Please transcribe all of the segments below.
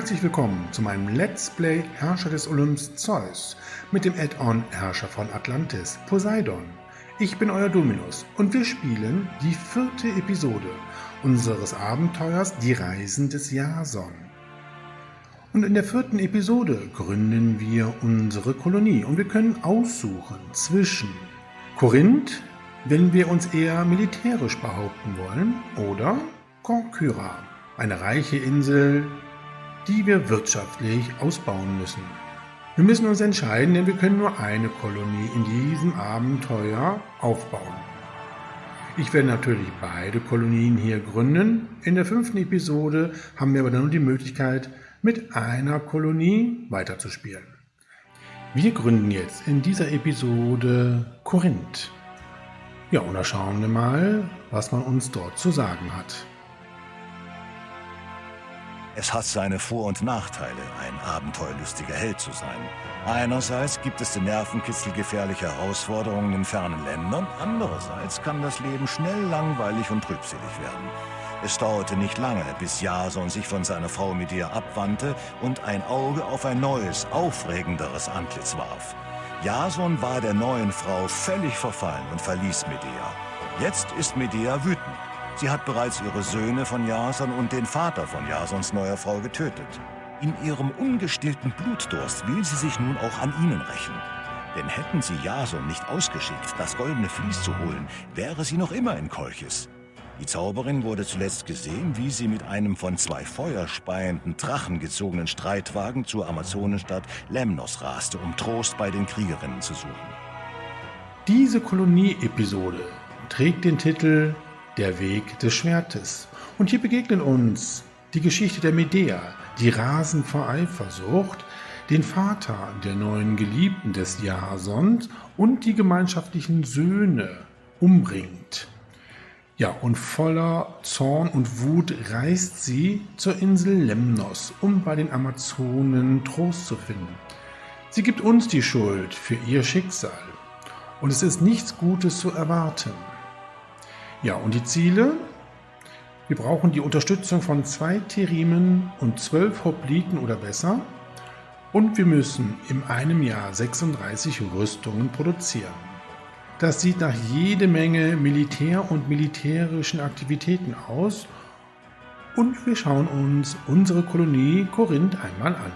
Herzlich willkommen zu meinem Let's Play Herrscher des Olymps Zeus mit dem Add-on Herrscher von Atlantis, Poseidon. Ich bin euer Dominus und wir spielen die 4. Episode unseres Abenteuers Die Reisen des Jason. Und in der 4. Episode gründen wir unsere Kolonie und wir können aussuchen zwischen Korinth, wenn wir uns eher militärisch behaupten wollen, oder Corcyra, eine reiche Insel, die wir wirtschaftlich ausbauen müssen. Wir müssen uns entscheiden, denn wir können nur eine Kolonie in diesem Abenteuer aufbauen. Ich werde natürlich beide Kolonien hier gründen. In der 5. Episode haben wir aber dann nur die Möglichkeit, mit einer Kolonie weiterzuspielen. Wir gründen jetzt in dieser Episode Korinth. Ja, und da schauen wir mal, was man uns dort zu sagen hat. Es hat seine Vor- und Nachteile, ein abenteuerlustiger Held zu sein. Einerseits gibt es den Nervenkitzel gefährlicher Herausforderungen in fernen Ländern, andererseits kann das Leben schnell langweilig und trübselig werden. Es dauerte nicht lange, bis Jason sich von seiner Frau Medea abwandte und ein Auge auf ein neues, aufregenderes Antlitz warf. Jason war der neuen Frau völlig verfallen und verließ Medea. Jetzt ist Medea wütend. Sie hat bereits ihre Söhne von Jason und den Vater von Jasons neuer Frau getötet. In ihrem ungestillten Blutdurst will sie sich nun auch an ihnen rächen. Denn hätten sie Jason nicht ausgeschickt, das goldene Vlies zu holen, wäre sie noch immer in Kolchis. Die Zauberin wurde zuletzt gesehen, wie sie mit einem von 2 feuerspeienden Drachen gezogenen Streitwagen zur Amazonenstadt Lemnos raste, um Trost bei den Kriegerinnen zu suchen. Diese Kolonie-Episode trägt den Titel Der Weg des Schwertes. Und hier begegnet uns die Geschichte der Medea, die rasend vor Eifersucht den Vater der neuen Geliebten des Jasons und die gemeinschaftlichen Söhne umbringt. Ja, und voller Zorn und Wut reist sie zur Insel Lemnos, um bei den Amazonen Trost zu finden. Sie gibt uns die Schuld für ihr Schicksal und es ist nichts Gutes zu erwarten. Ja, und die Ziele? Wir brauchen die Unterstützung von 2 Terimen und 12 Hopliten oder besser. Und wir müssen in einem Jahr 36 Rüstungen produzieren. Das sieht nach jede Menge Militär und militärischen Aktivitäten aus. Und wir schauen uns unsere Kolonie Korinth einmal an.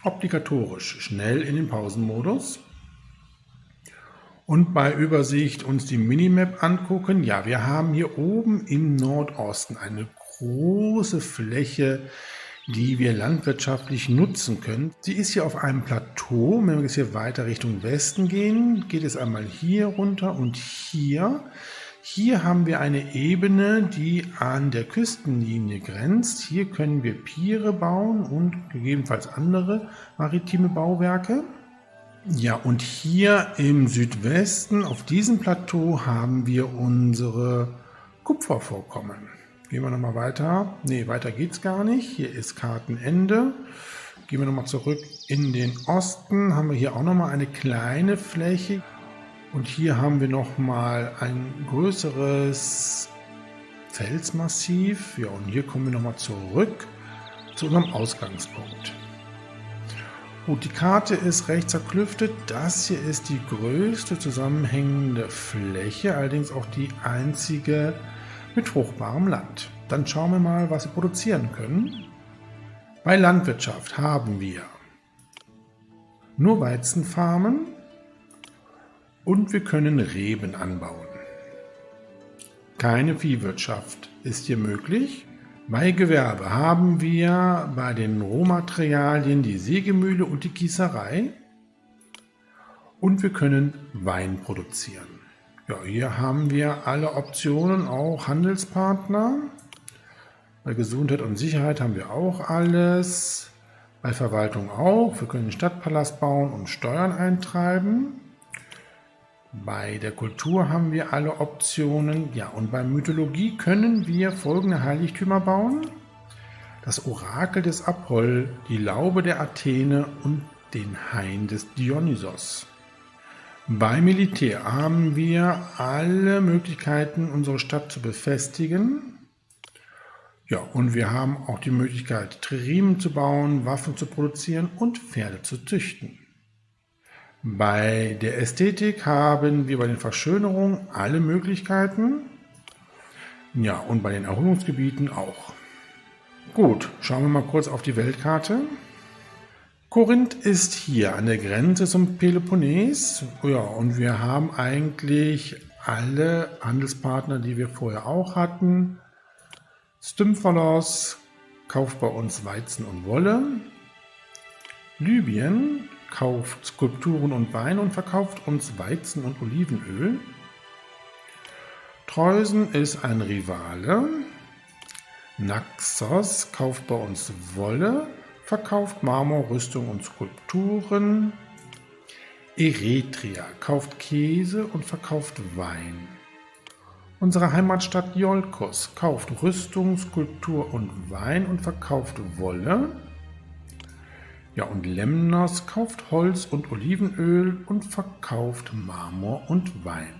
Obligatorisch schnell in den Pausenmodus. Und bei Übersicht uns die Minimap angucken. Ja, wir haben hier oben im Nordosten eine große Fläche, die wir landwirtschaftlich nutzen können. Sie ist hier auf einem Plateau. Wenn wir jetzt hier weiter Richtung Westen gehen, geht es einmal hier runter und hier. Hier haben wir eine Ebene, die an der Küstenlinie grenzt. Hier können wir Piere bauen und gegebenenfalls andere maritime Bauwerke. Ja, und hier im Südwesten, auf diesem Plateau, haben wir unsere Kupfervorkommen. Gehen wir nochmal weiter. Ne, weiter geht's gar nicht. Hier ist Kartenende. Gehen wir nochmal zurück in den Osten. Haben wir hier auch nochmal eine kleine Fläche. Und hier haben wir nochmal ein größeres Felsmassiv. Ja, und hier kommen wir nochmal zurück zu unserem Ausgangspunkt. Gut, die Karte ist recht zerklüftet. Das hier ist die größte zusammenhängende Fläche, allerdings auch die einzige mit fruchtbarem Land. Dann schauen wir mal, was wir produzieren können. Bei Landwirtschaft haben wir nur Weizenfarmen und wir können Reben anbauen. Keine Viehwirtschaft ist hier möglich. Bei Gewerbe haben wir bei den Rohmaterialien die Sägemühle und die Gießerei und wir können Wein produzieren. Ja, hier haben wir alle Optionen, auch Handelspartner. Bei Gesundheit und Sicherheit haben wir auch alles. Bei Verwaltung auch. Wir können einen Stadtpalast bauen und Steuern eintreiben. Bei der Kultur haben wir alle Optionen. Ja, und bei Mythologie können wir folgende Heiligtümer bauen. Das Orakel des Apoll, die Laube der Athene und den Hain des Dionysos. Bei Militär haben wir alle Möglichkeiten, unsere Stadt zu befestigen. Ja, und wir haben auch die Möglichkeit, Triremen zu bauen, Waffen zu produzieren und Pferde zu züchten. Bei der Ästhetik haben wir bei den Verschönerungen alle Möglichkeiten. Ja, und bei den Erholungsgebieten auch. Gut, schauen wir mal kurz auf die Weltkarte. Korinth ist hier an der Grenze zum Peloponnes. Ja, und wir haben eigentlich alle Handelspartner, die wir vorher auch hatten. Stymphalos kauft bei uns Weizen und Wolle. Libyen kauft Skulpturen und Wein und verkauft uns Weizen und Olivenöl. Treusen ist ein Rivale. Naxos kauft bei uns Wolle, verkauft Marmor, Rüstung und Skulpturen. Eretria kauft Käse und verkauft Wein. Unsere Heimatstadt Iolkos kauft Rüstung, Skulptur und Wein und verkauft Wolle. Ja, und Lemnos kauft Holz und Olivenöl und verkauft Marmor und Wein.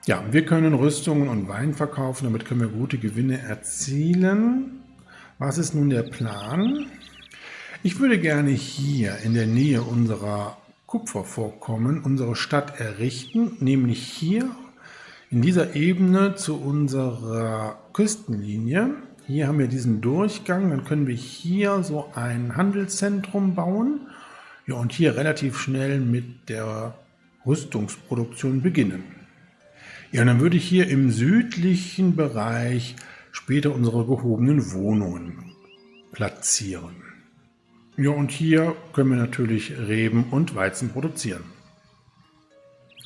Ja, wir können Rüstungen und Wein verkaufen, damit können wir gute Gewinne erzielen. Was ist nun der Plan? Ich würde gerne hier in der Nähe unserer Kupfervorkommen unsere Stadt errichten, nämlich hier in dieser Ebene zu unserer Küstenlinie. Hier haben wir diesen Durchgang, dann können wir hier so ein Handelszentrum bauen, ja, und hier relativ schnell mit der Rüstungsproduktion beginnen. Ja, und dann würde ich hier im südlichen Bereich später unsere gehobenen Wohnungen platzieren. Ja, und hier können wir natürlich Reben und Weizen produzieren.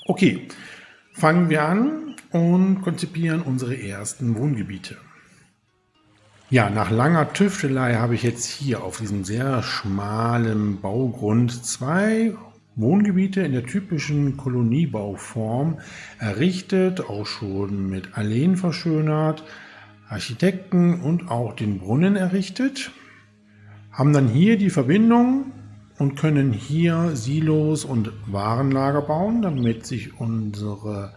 Okay, fangen wir an und konzipieren unsere ersten Wohngebiete. Ja, nach langer Tüftelei habe ich jetzt hier auf diesem sehr schmalen Baugrund 2 Wohngebiete in der typischen Koloniebauform errichtet, auch schon mit Alleen verschönert, Architekten und auch den Brunnen errichtet, haben dann hier die Verbindung und können hier Silos und Warenlager bauen, damit sich unsere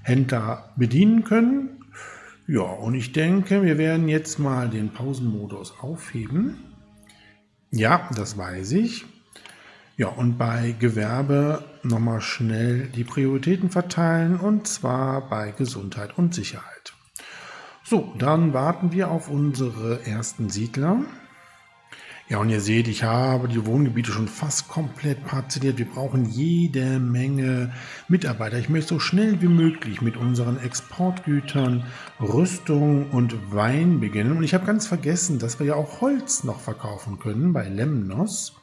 Händler bedienen können. Ja, und ich denke, wir werden jetzt mal den Pausenmodus aufheben. Ja, das weiß ich. Ja, und bei Gewerbe nochmal schnell die Prioritäten verteilen, und zwar bei Gesundheit und Sicherheit. So, dann warten wir auf unsere ersten Siedler. Ja, und ihr seht, ich habe die Wohngebiete schon fast komplett parzelliert. Wir brauchen jede Menge Mitarbeiter. Ich möchte so schnell wie möglich mit unseren Exportgütern, Rüstung und Wein beginnen. Und ich habe ganz vergessen, dass wir ja auch Holz noch verkaufen können bei Lemnos.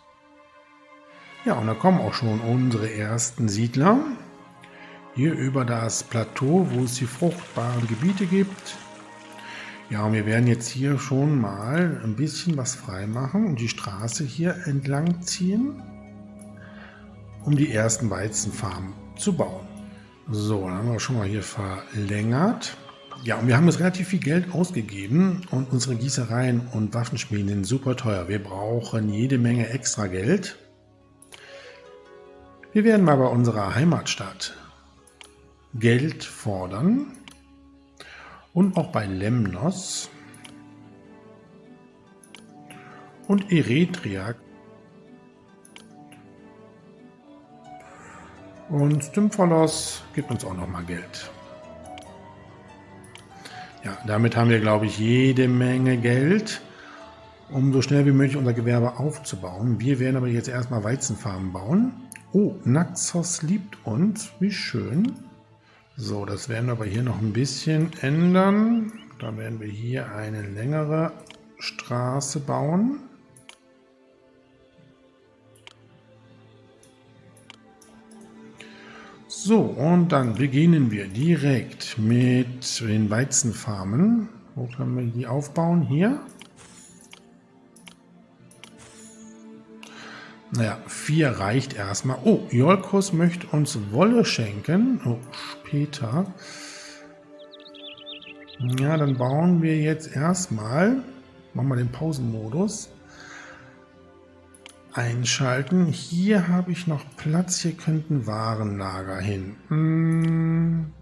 Ja, und da kommen auch schon unsere ersten Siedler. Hier über das Plateau, wo es die fruchtbaren Gebiete gibt. Ja, und wir werden jetzt hier schon mal ein bisschen was freimachen und die Straße hier entlang ziehen, um die ersten Weizenfarmen zu bauen. So, dann haben wir schon mal hier verlängert. Ja, und wir haben jetzt relativ viel Geld ausgegeben und unsere Gießereien und Waffenschmieden sind super teuer. Wir brauchen jede Menge extra Geld. Wir werden mal bei unserer Heimatstadt Geld fordern. Und auch bei Lemnos und Eretria. Und Stymphalos gibt uns auch noch mal Geld. Ja, damit haben wir, glaube ich, jede Menge Geld, um so schnell wie möglich unser Gewerbe aufzubauen. Wir werden aber jetzt erstmal Weizenfarmen bauen. Oh, Naxos liebt uns. Wie schön. So, das werden wir aber hier noch ein bisschen ändern. Da werden wir hier eine längere Straße bauen. So, und dann beginnen wir direkt mit den Weizenfarmen. Wo können wir die aufbauen? Hier. Naja, 4 reicht erstmal. Oh, Iolkos möchte uns Wolle schenken. Oh, später. Ja, dann bauen wir jetzt erstmal. Machen wir den Pausenmodus. Einschalten. Hier habe ich noch Platz. Hier könnten Warenlager hin.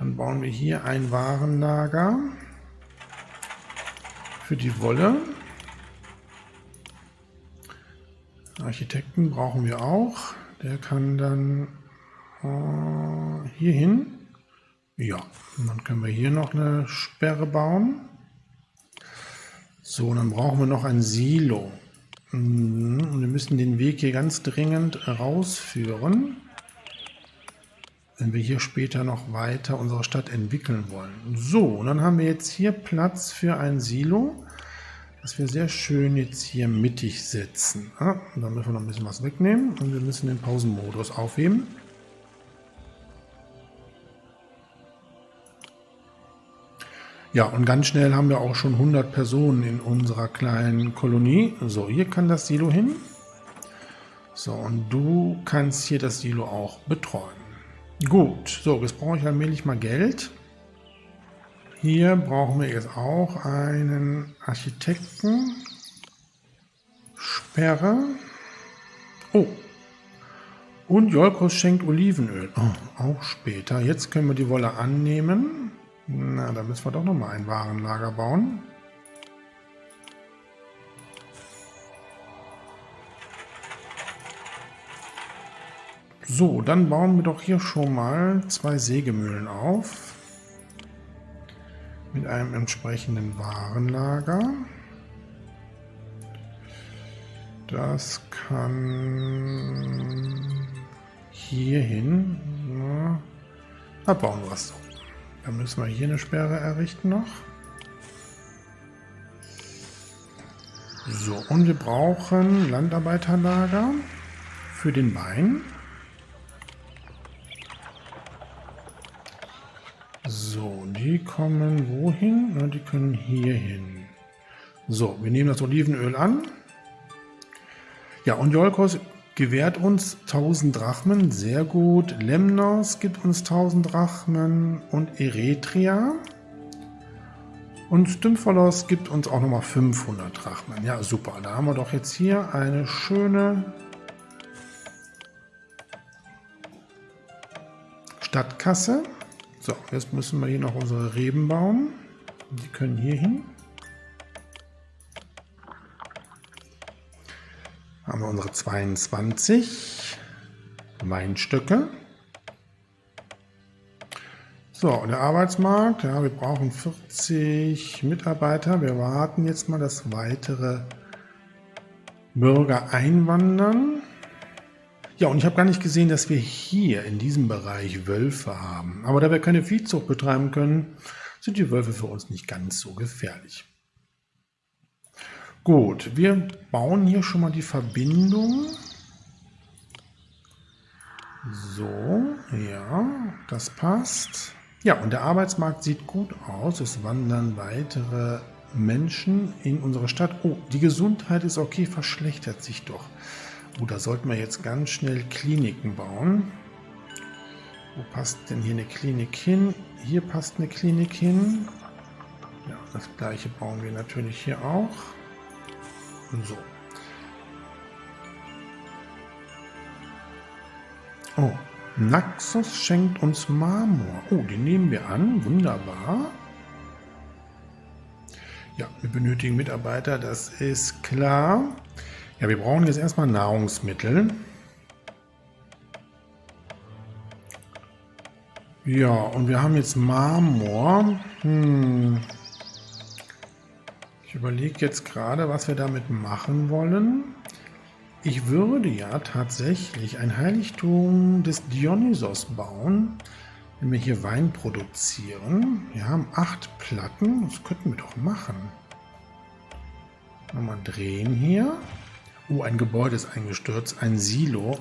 Dann bauen wir hier ein Warenlager für die Wolle. Architekten brauchen wir auch. Der kann dann hier hin. Ja, und dann können wir hier noch eine Sperre bauen. So, dann brauchen wir noch ein Silo. Und wir müssen den Weg hier ganz dringend rausführen, wenn wir hier später noch weiter unsere Stadt entwickeln wollen. So, und dann haben wir jetzt hier Platz für ein Silo, das wir sehr schön jetzt hier mittig setzen. Ja, und dann müssen wir noch ein bisschen was wegnehmen und wir müssen den Pausenmodus aufheben. Ja, und ganz schnell haben wir auch schon 100 Personen in unserer kleinen Kolonie. So, hier kann das Silo hin. So, und du kannst hier das Silo auch betreuen. Gut, so, jetzt brauche ich allmählich mal Geld. Hier brauchen wir jetzt auch einen Architekten. Sperre. Oh. Und Jolkos schenkt Olivenöl. Oh, auch später. Jetzt können wir die Wolle annehmen. Na, da müssen wir doch noch mal ein Warenlager bauen. So, dann bauen wir doch hier schon mal 2 Sägemühlen auf. Mit einem entsprechenden Warenlager. Das kann hier hin. Da bauen wir es so. Dann müssen wir hier eine Sperre errichten noch. So, und wir brauchen Landarbeiterlager für den Wein. So, die kommen wohin? Ja, die können hier hin. So, wir nehmen das Olivenöl an. Ja, und Jolkos gewährt uns 1000 Drachmen, sehr gut. Lemnos gibt uns 1000 Drachmen und Eretria. Und Stymphalos gibt uns auch nochmal 500 Drachmen. Ja, super. Da haben wir doch jetzt hier eine schöne Stadtkasse. So, jetzt müssen wir hier noch unsere Reben bauen. Die können hier hin. Haben wir unsere 22 Weinstöcke. So, der Arbeitsmarkt, ja, wir brauchen 40 Mitarbeiter. Wir warten jetzt mal, dass weitere Bürger einwandern. Ja, und ich habe gar nicht gesehen, dass wir hier in diesem Bereich Wölfe haben. Aber da wir keine Viehzucht betreiben können, sind die Wölfe für uns nicht ganz so gefährlich. Gut, wir bauen hier schon mal die Verbindung. So, ja, das passt. Ja, und der Arbeitsmarkt sieht gut aus. Es wandern weitere Menschen in unsere Stadt. Oh, die Gesundheit ist okay, verschlechtert sich doch. Oh, da sollten wir jetzt ganz schnell Kliniken bauen. Wo passt denn hier eine Klinik hin? Hier passt eine Klinik hin. Ja, das gleiche bauen wir natürlich hier auch. So. Oh, Naxos schenkt uns Marmor. Oh, den nehmen wir an. Wunderbar. Ja, wir benötigen Mitarbeiter, das ist klar. Ja, wir brauchen jetzt erstmal Nahrungsmittel. Ja, und wir haben jetzt Marmor. Ich überlege jetzt gerade, was wir damit machen wollen. Ich würde ja tatsächlich ein Heiligtum des Dionysos bauen, wenn wir hier Wein produzieren. Wir haben 8 Platten, das könnten wir doch machen. Nochmal drehen hier. Oh, ein Gebäude ist eingestürzt, ein Silo.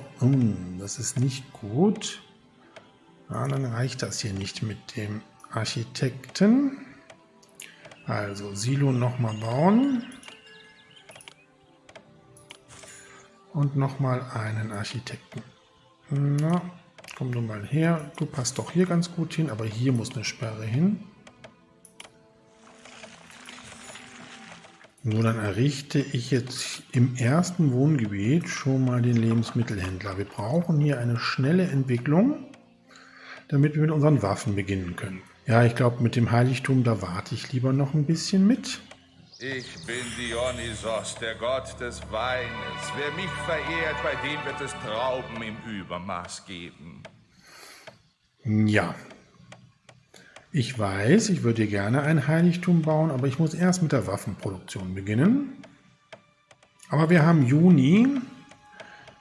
Das ist nicht gut. Ja, dann reicht das hier nicht mit dem Architekten. Also Silo nochmal bauen. Und nochmal einen Architekten. Na, komm du mal her. Du passt doch hier ganz gut hin, aber hier muss eine Sperre hin. So, dann errichte ich jetzt im ersten Wohngebiet schon mal den Lebensmittelhändler. Wir brauchen hier eine schnelle Entwicklung. damit wir mit unseren Waffen beginnen können. Ja, ich glaube, mit dem Heiligtum, da warte ich lieber noch ein bisschen mit. Ich bin Dionysos, der Gott des Weines. Wer mich verehrt, bei dem wird es Trauben im Übermaß geben. Ja, ich weiß, ich würde gerne ein Heiligtum bauen, aber ich muss erst mit der Waffenproduktion beginnen. Aber wir haben Juni.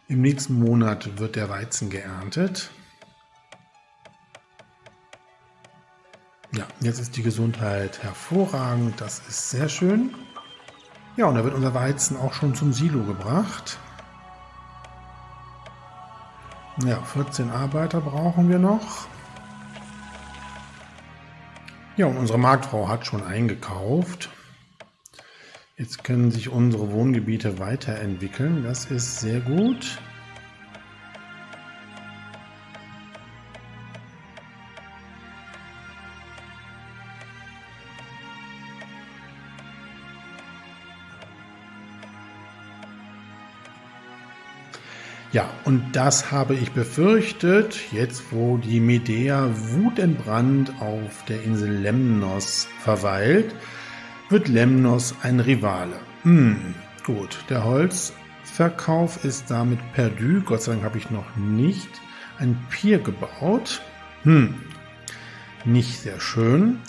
Im nächsten Monat wird der Weizen geerntet. Ja, jetzt ist die Gesundheit hervorragend, das ist sehr schön. Ja, und da wird unser Weizen auch schon zum Silo gebracht. Ja, 14 Arbeiter brauchen wir noch. Ja, und unsere Marktfrau hat schon eingekauft. Jetzt können sich unsere Wohngebiete weiterentwickeln, das ist sehr gut. Ja, und das habe ich befürchtet, jetzt wo die Medea wutentbrannt auf der Insel Lemnos verweilt, wird Lemnos ein Rivale. Gut, der Holzverkauf ist damit perdu. Gott sei Dank habe ich noch nicht ein Pier gebaut. Nicht sehr schön.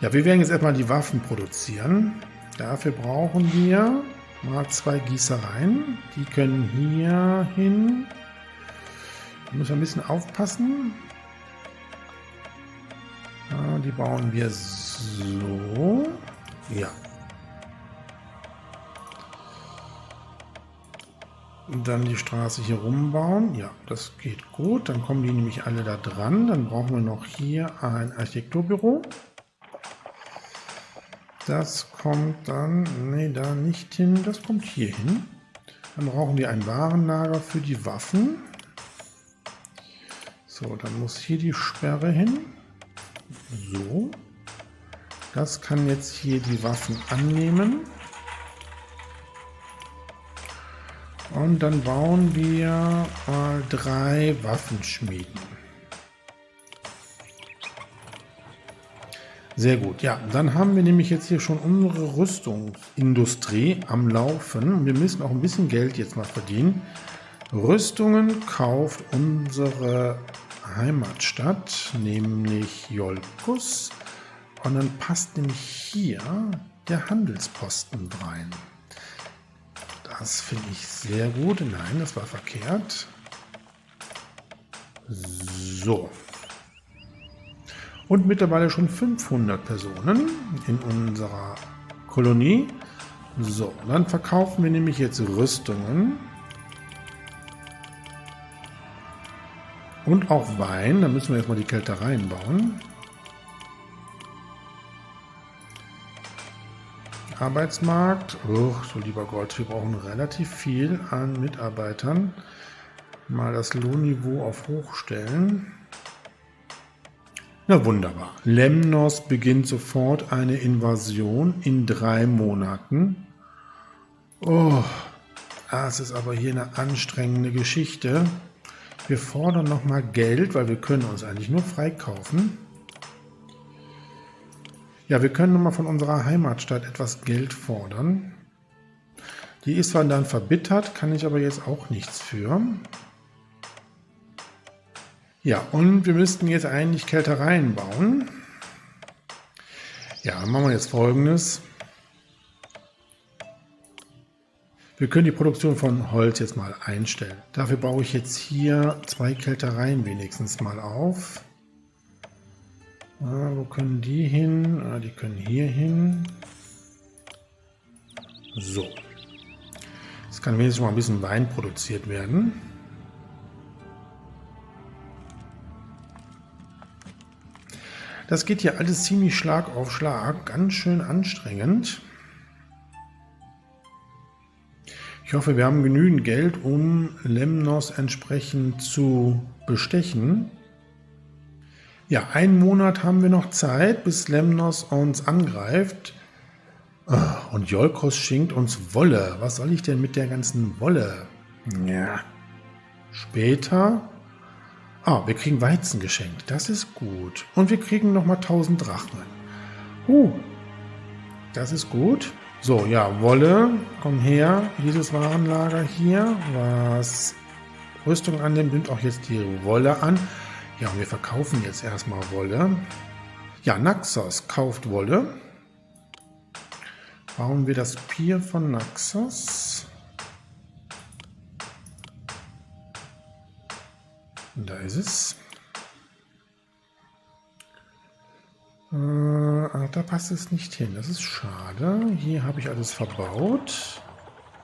Ja, wir werden jetzt erstmal die Waffen produzieren. Dafür brauchen wir mal 2 Gießereien. Die können hier hin. Da müssen wir ein bisschen aufpassen. Ja, die bauen wir so. Ja. Und dann die Straße hier rumbauen. Ja, das geht gut. Dann kommen die nämlich alle da dran. Dann brauchen wir noch hier ein Architekturbüro. Das kommt dann, nee, da nicht hin, das kommt hier hin. Dann brauchen wir ein Warenlager für die Waffen. So, dann muss hier die Sperre hin. So. Das kann jetzt hier die Waffen annehmen. Und dann bauen wir mal 3 Waffenschmieden. Sehr gut, ja, dann haben wir nämlich jetzt hier schon unsere Rüstungsindustrie am Laufen. Wir müssen auch ein bisschen Geld jetzt mal verdienen. Rüstungen kauft unsere Heimatstadt, nämlich Iolkos. Und dann passt nämlich hier der Handelsposten rein. Das finde ich sehr gut. Nein, das war verkehrt. So. Und mittlerweile schon 500 Personen in unserer Kolonie. So, dann verkaufen wir nämlich jetzt Rüstungen. Und auch Wein. Da müssen wir erstmal die Keltereien bauen. Arbeitsmarkt. Oh, so lieber Gott, wir brauchen relativ viel an Mitarbeitern. Mal das Lohnniveau auf hoch stellen. Na wunderbar. Lemnos beginnt sofort eine Invasion in 3 Monaten. Oh, das ist aber hier eine anstrengende Geschichte. Wir fordern nochmal Geld, weil wir können uns eigentlich nur freikaufen. Ja, wir können nochmal von unserer Heimatstadt etwas Geld fordern. Die ist zwar dann verbittert, kann ich aber jetzt auch nichts für. Ja, und wir müssten jetzt eigentlich Keltereien bauen. Ja, dann machen wir jetzt Folgendes. Wir können die Produktion von Holz jetzt mal einstellen. Dafür baue ich jetzt hier 2 Keltereien wenigstens mal auf. Wo können die hin? Die können hier hin. So. Jetzt kann wenigstens mal ein bisschen Wein produziert werden. Das geht hier alles ziemlich Schlag auf Schlag, ganz schön anstrengend. Ich hoffe, wir haben genügend Geld, um Lemnos entsprechend zu bestechen. Ja, 1 Monat haben wir noch Zeit, bis Lemnos uns angreift. Und Iolkos schenkt uns Wolle. Was soll ich denn mit der ganzen Wolle? Ja, später. Ah, wir kriegen Weizen geschenkt. Das ist gut. Und wir kriegen nochmal 1000 Drachmen. Das ist gut. So, ja, Wolle, komm her. Dieses Warenlager hier, was Rüstung annimmt, nimmt auch jetzt die Wolle an. Ja, und wir verkaufen jetzt erstmal Wolle. Ja, Naxos kauft Wolle. Bauen wir das Pier von Naxos. Da ist es. Da passt es nicht hin. Das ist schade. Hier habe ich alles verbaut.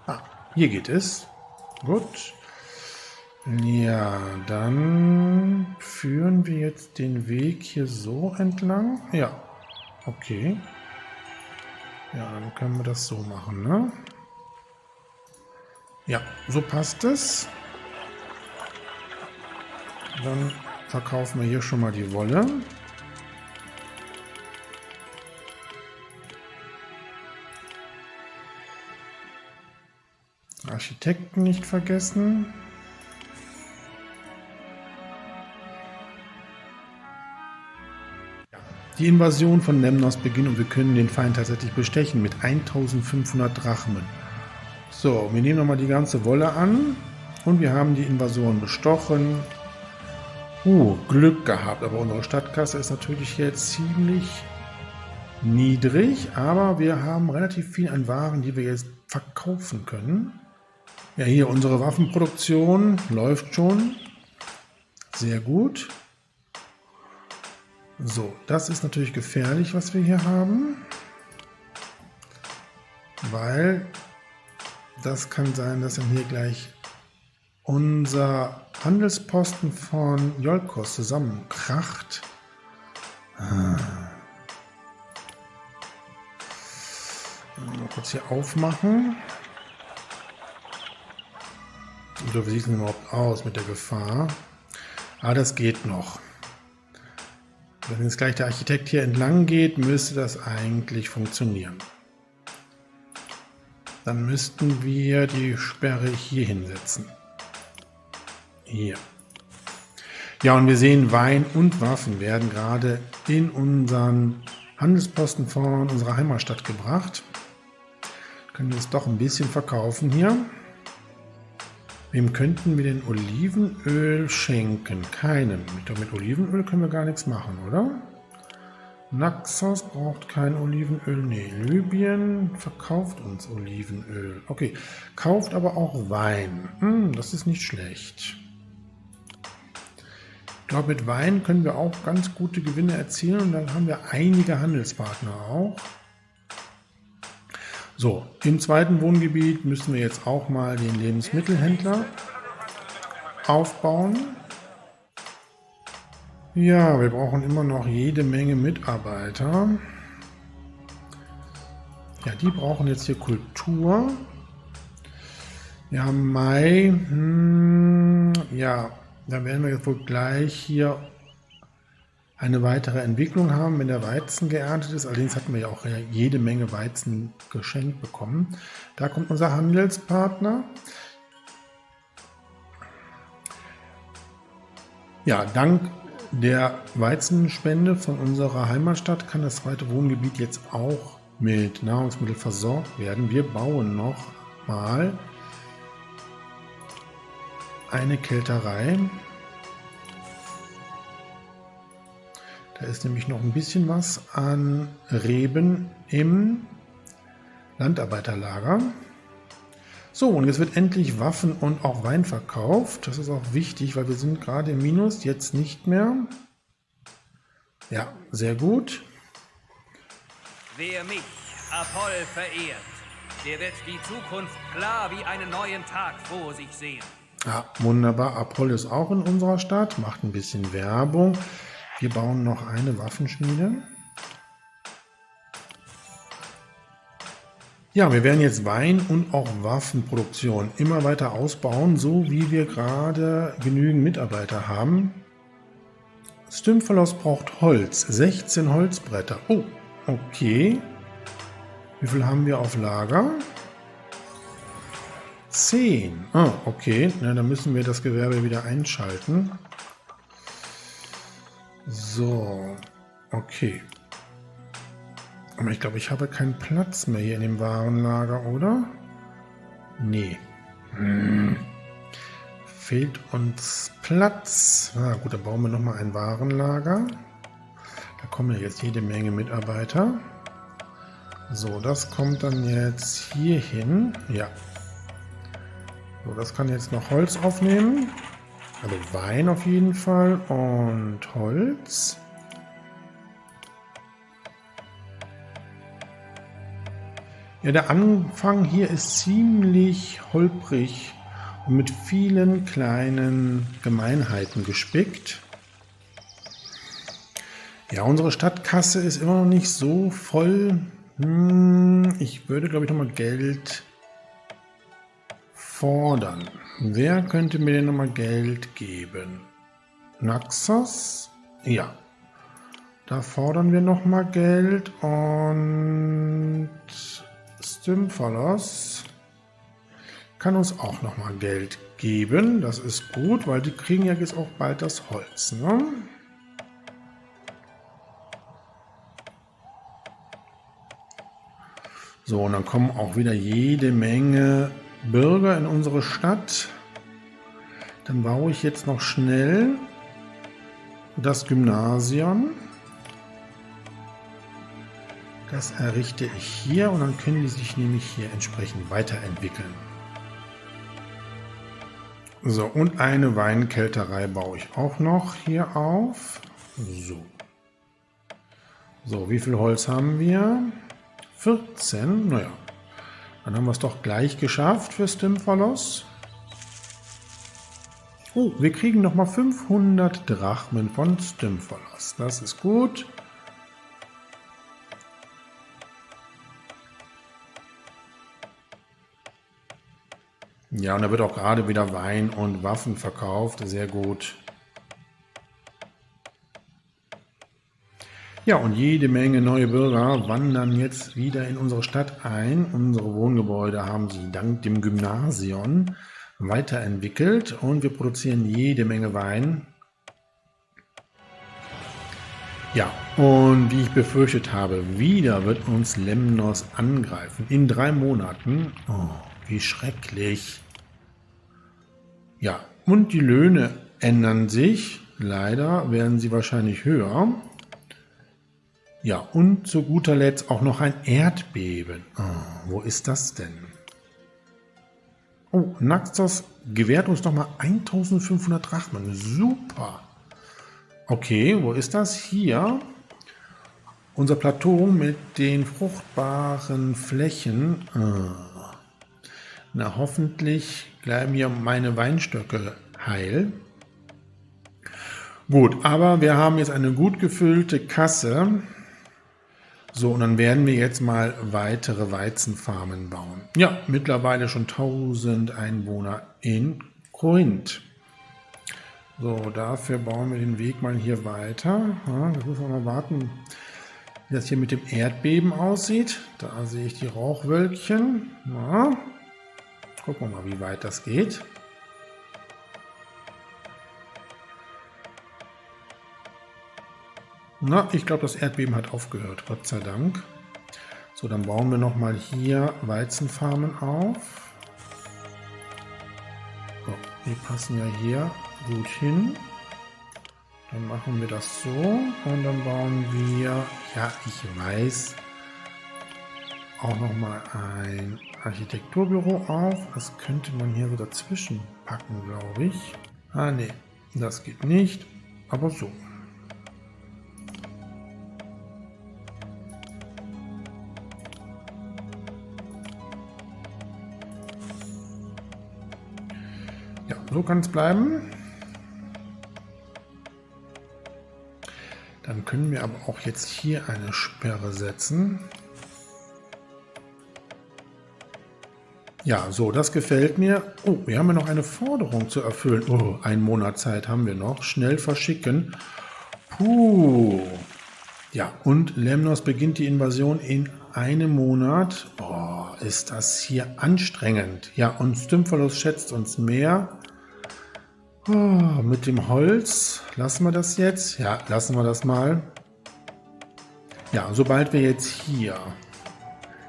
Ah, hier geht es. Gut. Ja, dann führen wir jetzt den Weg hier so entlang. Ja, okay. Ja, dann können wir das so machen, ne? Ja, so passt es. Dann verkaufen wir hier schon mal die Wolle. Architekten nicht vergessen. Die Invasion von Lemnos beginnt und wir können den Feind tatsächlich bestechen mit 1500 Drachmen. So, wir nehmen nochmal die ganze Wolle an und wir haben die Invasoren bestochen. Glück gehabt, aber unsere Stadtkasse ist natürlich jetzt ziemlich niedrig, aber wir haben relativ viel an Waren, die wir jetzt verkaufen können. Ja, hier unsere Waffenproduktion läuft schon sehr gut. So, das ist natürlich gefährlich, was wir hier haben, weil das kann sein, dass dann hier gleich unser Handelsposten von Iolkos zusammenkracht. Mal kurz hier aufmachen. So, wie sieht es denn überhaupt aus mit der Gefahr? Das geht noch. Wenn jetzt gleich der Architekt hier entlang geht, müsste das eigentlich funktionieren. Dann müssten wir die Sperre hier hinsetzen. Hier. Ja, und wir sehen, Wein und Waffen werden gerade in unseren Handelsposten von unserer Heimatstadt gebracht. Können wir es doch ein bisschen verkaufen hier. Wem könnten wir denn Olivenöl schenken? Keinem. Ich glaube, mit Olivenöl können wir gar nichts machen, oder? Naxos braucht kein Olivenöl. Nee, Libyen verkauft uns Olivenöl. Okay, kauft aber auch Wein. Das ist nicht schlecht. Ich glaube, mit Wein können wir auch ganz gute Gewinne erzielen und dann haben wir einige Handelspartner auch. So, im zweiten Wohngebiet müssen wir jetzt auch mal den Lebensmittelhändler aufbauen. Ja, wir brauchen immer noch jede Menge Mitarbeiter. Ja, die brauchen jetzt hier Kultur. Ja, Mai. Ja, da werden wir jetzt wohl gleich hier eine weitere Entwicklung haben, wenn der Weizen geerntet ist. Allerdings hatten wir ja auch jede Menge Weizen geschenkt bekommen. Da kommt unser Handelspartner. Ja, dank der Weizenspende von unserer Heimatstadt kann das zweite Wohngebiet jetzt auch mit Nahrungsmitteln versorgt werden. Wir bauen noch mal eine Kälterei. Da ist nämlich noch ein bisschen was an Reben im Landarbeiterlager. So, und jetzt wird endlich Waffen und auch Wein verkauft. Das ist auch wichtig, weil wir sind gerade im Minus, jetzt nicht mehr. Ja, sehr gut. Wer mich, Apoll, verehrt, der wird die Zukunft klar wie einen neuen Tag vor sich sehen. Ja, wunderbar. Apoll ist auch in unserer Stadt, macht ein bisschen Werbung. Wir bauen noch eine Waffenschmiede. Ja, wir werden jetzt Wein- und auch Waffenproduktion immer weiter ausbauen, so wie wir gerade genügend Mitarbeiter haben. Stymphalos braucht Holz, 16 Holzbretter. Oh, okay. Wie viel haben wir auf Lager? 10. Ah, okay. Na, dann müssen wir das Gewerbe wieder einschalten. So, okay. Aber ich glaube, ich habe keinen Platz mehr hier in dem Warenlager, oder? Nee. Fehlt uns Platz. Na gut, dann bauen wir nochmal ein Warenlager. Da kommen ja jetzt jede Menge Mitarbeiter. So, das kommt dann jetzt hier hin. Ja. So, das kann jetzt noch Holz aufnehmen. Also Wein auf jeden Fall und Holz. Ja, der Anfang hier ist ziemlich holprig und mit vielen kleinen Gemeinheiten gespickt. Ja, unsere Stadtkasse ist immer noch nicht so voll. Ich würde, glaube ich, nochmal Geld fordern. Wer könnte mir denn nochmal Geld geben? Naxos? Ja. Da fordern wir nochmal Geld und Stymphalos kann uns auch nochmal Geld geben. Das ist gut, weil die kriegen ja jetzt auch bald das Holz, ne? So, und dann kommen auch wieder jede Menge Bürger in unsere Stadt. Dann baue ich jetzt noch schnell das Gymnasium. Das errichte ich hier und dann können die sich nämlich hier entsprechend weiterentwickeln. So, und eine Weinkälterei baue ich auch noch hier auf. So. So, wie viel Holz haben wir? 14. Naja, dann haben wir es doch gleich geschafft für Stymphalos. Oh, wir kriegen nochmal 500 Drachmen von Stymphalos. Das ist gut. Ja, und da wird auch gerade wieder Wein und Waffen verkauft. Sehr gut. Ja, und jede Menge neue Bürger wandern jetzt wieder in unsere Stadt ein. Unsere Wohngebäude haben sich dank dem Gymnasium weiterentwickelt und wir produzieren jede Menge Wein. Ja, und wie ich befürchtet habe, wieder wird uns Lemnos angreifen. In 3 Monaten. Oh, wie schrecklich. Ja, und die Löhne ändern sich. Leider werden sie wahrscheinlich höher. Ja, und zu guter Letzt auch noch ein Erdbeben. Oh, wo ist das denn? Oh, Naxos gewährt uns nochmal 1500 Drachmen. Super. Okay, wo ist das? Hier. Unser Plateau mit den fruchtbaren Flächen. Na, hoffentlich bleiben hier meine Weinstöcke heil. Gut, aber wir haben jetzt eine gut gefüllte Kasse. So, und dann werden wir jetzt mal weitere Weizenfarmen bauen. Ja, mittlerweile schon 1000 Einwohner in Korinth. So, dafür bauen wir den Weg mal hier weiter. Ja, da müssen wir mal warten, wie das hier mit dem Erdbeben aussieht. Da sehe ich die Rauchwölkchen. Ja. Gucken wir mal, wie weit das geht. Na, ich glaube, das Erdbeben hat aufgehört, Gott sei Dank. So, dann bauen wir nochmal hier Weizenfarmen auf. So, die passen ja hier gut hin. Dann machen wir das so und dann bauen wir, ja, ich weiß, auch nochmal ein Architekturbüro auf. Das könnte man hier so dazwischen packen, glaube ich. Ah, nee, das geht nicht, aber so. Ja, so kann es bleiben. Dann können wir aber auch jetzt hier eine Sperre setzen. Ja, so, das gefällt mir. Oh, wir haben ja noch eine Forderung zu erfüllen. Oh, 1 Monat Zeit haben wir noch. Schnell verschicken. Puh. Ja, und Lemnos beginnt die Invasion in 1 Monat. Oh, ist das hier anstrengend. Ja, und Stymphalos schätzt uns mehr. Mit dem Holz lassen wir das jetzt. Ja, lassen wir das mal. Ja, sobald wir jetzt hier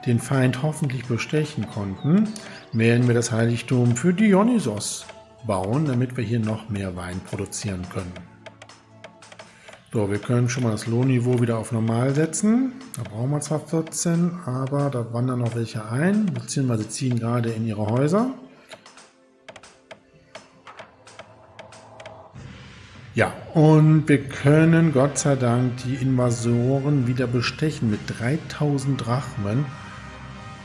den Feind hoffentlich bestechen konnten, werden wir das Heiligtum für Dionysos bauen, damit wir hier noch mehr Wein produzieren können. So, wir können schon mal das Lohnniveau wieder auf normal setzen. Da brauchen wir zwar 14, aber da wandern noch welche ein, beziehungsweise ziehen gerade in ihre Häuser. Ja, und wir können Gott sei Dank die Invasoren wieder bestechen mit 3000 Drachmen.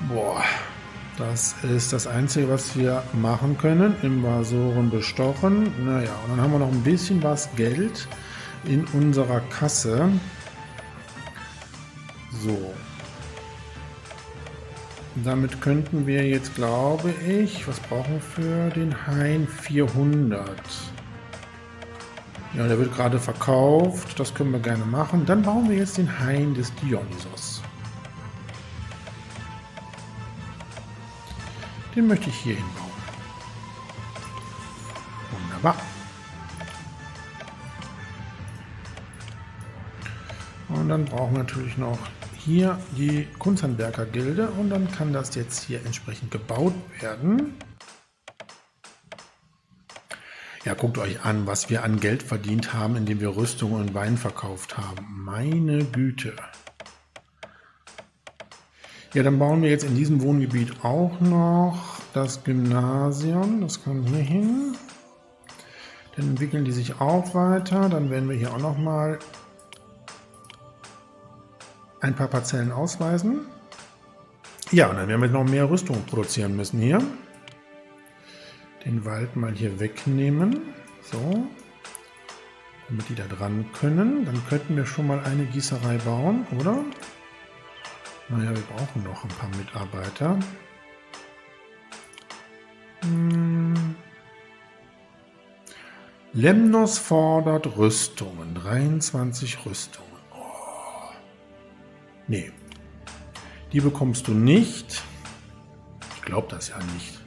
Boah, das ist das Einzige, was wir machen können. Invasoren bestochen. Naja, und dann haben wir noch ein bisschen was Geld in unserer Kasse. So. Damit könnten wir jetzt, glaube ich, was brauchen wir für den Hain? 400. Ja, der wird gerade verkauft. Das können wir gerne machen. Dann bauen wir jetzt den Hain des Dionysos. Den möchte ich hier hinbauen. Wunderbar. Und dann brauchen wir natürlich noch hier die Kunsthandwerker-Gilde und dann kann das jetzt hier entsprechend gebaut werden. Ja, guckt euch an, was wir an Geld verdient haben, indem wir Rüstungen und Wein verkauft haben. Meine Güte. Ja, dann bauen wir jetzt in diesem Wohngebiet auch noch das Gymnasium. Das kann hier hin. Dann entwickeln die sich auch weiter. Dann werden wir hier auch noch mal ein paar Parzellen ausweisen. Ja, und dann werden wir noch mehr Rüstung produzieren müssen hier. Den Wald mal hier wegnehmen. So. Damit die da dran können. Dann könnten wir schon mal eine Gießerei bauen, oder? Naja, wir brauchen noch ein paar Mitarbeiter. Lemnos fordert Rüstungen. 23 Rüstungen. Oh. Nee. Die bekommst du nicht. Ich glaube das ja nicht.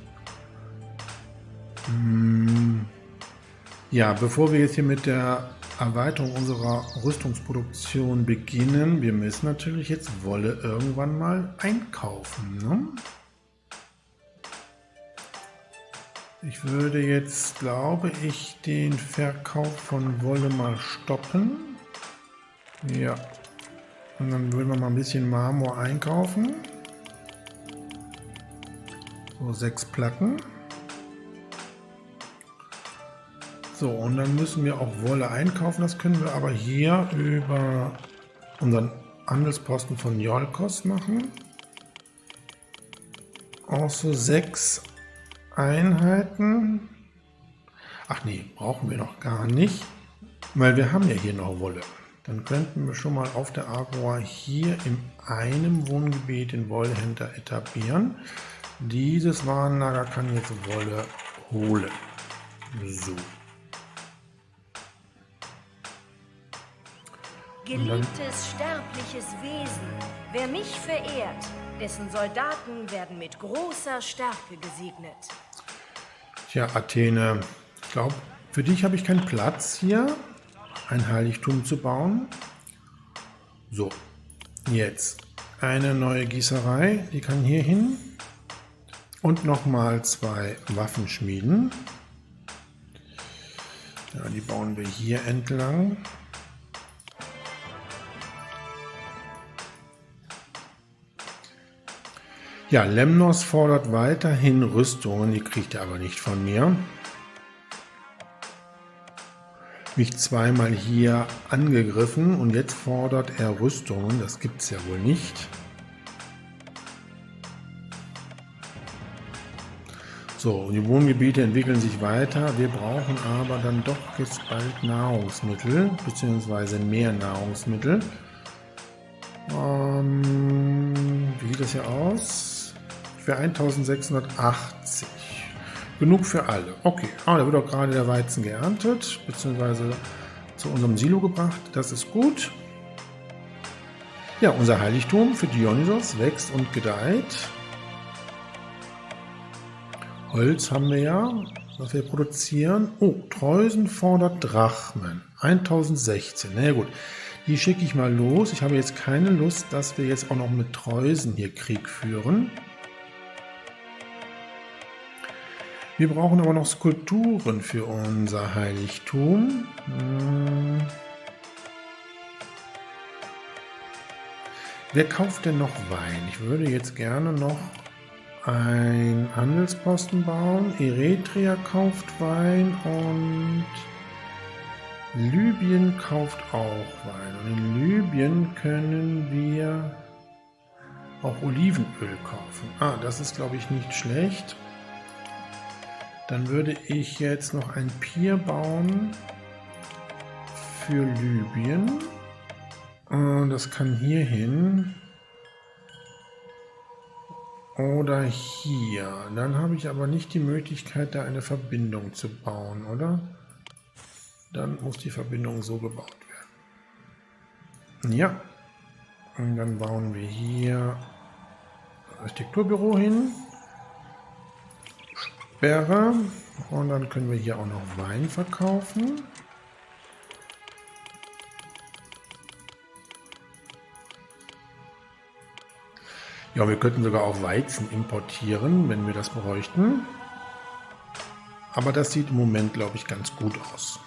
Ja, bevor wir jetzt hier mit der Erweiterung unserer Rüstungsproduktion beginnen, wir müssen natürlich jetzt Wolle irgendwann mal einkaufen. Ne? Ich würde jetzt, glaube ich, den Verkauf von Wolle mal stoppen. Ja. Und dann würden wir mal ein bisschen Marmor einkaufen. So 6 Platten. So, und dann müssen wir auch Wolle einkaufen. Das können wir aber hier über unseren Handelsposten von Iolkos machen. Auch so 6 Einheiten. Ach nee, brauchen wir noch gar nicht, weil wir haben ja hier noch Wolle. Dann könnten wir schon mal auf der Agora hier in einem Wohngebiet den Wollhändler etablieren. Dieses Warenlager kann jetzt Wolle holen. So. Geliebtes, sterbliches Wesen, wer mich verehrt, dessen Soldaten werden mit großer Stärke gesegnet. Tja, Athene, ich glaube, für dich habe ich keinen Platz hier, ein Heiligtum zu bauen. So, jetzt eine neue Gießerei, die kann hier hin. Und nochmal 2 Waffenschmieden. Ja, die bauen wir hier entlang. Ja, Lemnos fordert weiterhin Rüstungen, die kriegt er aber nicht von mir. Mich zweimal hier angegriffen und jetzt fordert er Rüstungen, das gibt es ja wohl nicht. So, und die Wohngebiete entwickeln sich weiter, wir brauchen aber dann doch jetzt bald Nahrungsmittel, beziehungsweise mehr Nahrungsmittel. Wie sieht das hier aus? Für 1680. Genug für alle. Okay, da wird auch gerade der Weizen geerntet, beziehungsweise zu unserem Silo gebracht. Das ist gut. Ja, unser Heiligtum für Dionysos wächst und gedeiht. Holz haben wir ja. was wir produzieren. Oh, Treusen fordert Drachmen. 1016. Na ja, gut. Die schicke ich mal los. Ich habe jetzt keine Lust, dass wir jetzt auch noch mit Treusen hier Krieg führen. Wir brauchen aber noch Skulpturen für unser Heiligtum. Wer kauft denn noch Wein? Ich würde jetzt gerne noch einen Handelsposten bauen. Eretria kauft Wein und Libyen kauft auch Wein. Und in Libyen können wir auch Olivenöl kaufen. Ah, das ist, glaube ich, nicht schlecht. Dann würde ich jetzt noch ein Pier bauen für Libyen. Und das kann hier hin. Oder hier. Dann habe ich aber nicht die Möglichkeit, da eine Verbindung zu bauen, oder? Dann muss die Verbindung so gebaut werden. Ja. Und dann bauen wir hier Architekturbüro hin. Sperre. Und dann können wir hier auch noch Wein verkaufen. Ja, wir könnten sogar auch Weizen importieren, wenn wir das bräuchten. Aber das sieht im Moment, glaube ich, ganz gut aus.